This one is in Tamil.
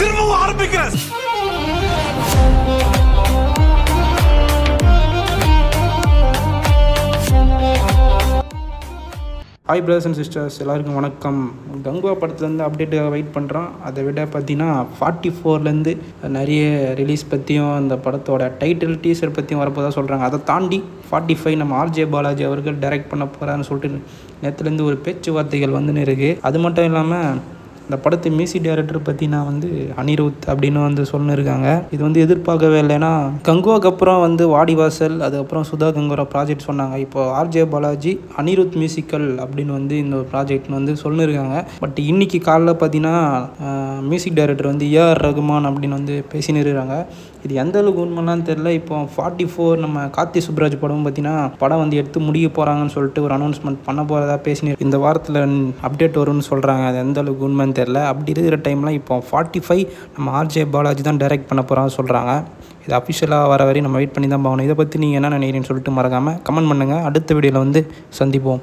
திரும்பவும் ஆரம்பிக்கிறேன். ஹாய் பிரதர்ஸ் அண்ட் சிஸ்டர்ஸ், எல்லாருக்கும் வணக்கம். கங்குவா படத்துலேருந்து அப்டேட்டுக்காக வெயிட் பண்ணுறோம். அதை விட பார்த்தீங்கன்னா 44லேருந்து நிறைய ரிலீஸ் பற்றியும் அந்த படத்தோட டைட்டில் டீசர் பற்றியும் வரப்போதான் சொல்கிறாங்க. அதை தாண்டி 45 நம்ம ஆர்ஜே பாலாஜி அவர்கள் டைரக்ட் பண்ண போகிறான்னு சொல்லிட்டு நேற்றுலேருந்து ஒரு பேச்சுவார்த்தைகள் வந்துன்னு இருக்குது. அது மட்டும் இல்லாமல் இந்த படத்து மியூசிக் டைரக்டர் பற்றி நான் அனிருத் அப்படின்னு சொல்லியிருக்காங்க. இது எதிர்பார்க்கவே இல்லை. ஏன்னா கங்குவாக்கு அப்புறம் வாடிவாசல், அதுக்கப்புறம் சுதா கங்குரா ப்ராஜெக்ட் சொன்னாங்க. இப்போ ஆர்ஜே பாலாஜி அனிருத் மியூசிக்கல் அப்படின்னு இந்த ஒரு ப்ராஜெக்ட் சொல்லியிருக்காங்க. பட் இன்னைக்கு காலைல பார்த்தீங்கன்னா மியூசிக் டைரக்டர் ஏஆர் ரகுமான் அப்படின்னு பேசின்னு இருக்காங்க. இது எந்த அளவுக்கு உண்மைலாம் தெரில. இப்போ 44 நம்ம கார்த்தி சுப்ராஜ் படம் பார்த்தீங்கன்னா படம் எடுத்து முடிய போகிறாங்கன்னு சொல்லிட்டு ஒரு அனௌன்ஸ்மெண்ட் பண்ண போகிறதா பேசினு இந்த வாரத்தில் அப்டேட் வரும்னு சொல்கிறாங்க. அது எந்த அளவுக்கு உண்மைன்னு தெரில. அப்படி இருக்கிற டைமில் இப்போ 45 நம்ம ஆர்ஜே பாலாஜி தான் டைரக்ட் பண்ண போகிறான்னு சொல்கிறாங்க. இது அஃபிஷியலாக வர வரையும் நம்ம வெயிட் பண்ணி தான் போகணும். இதை பற்றி நீங்கள் என்ன நினைக்கிறீங்கன்னு சொல்லிட்டு மறக்காமல் கமெண்ட் பண்ணுங்கள். அடுத்த வீடியோவில் சந்திப்போம்.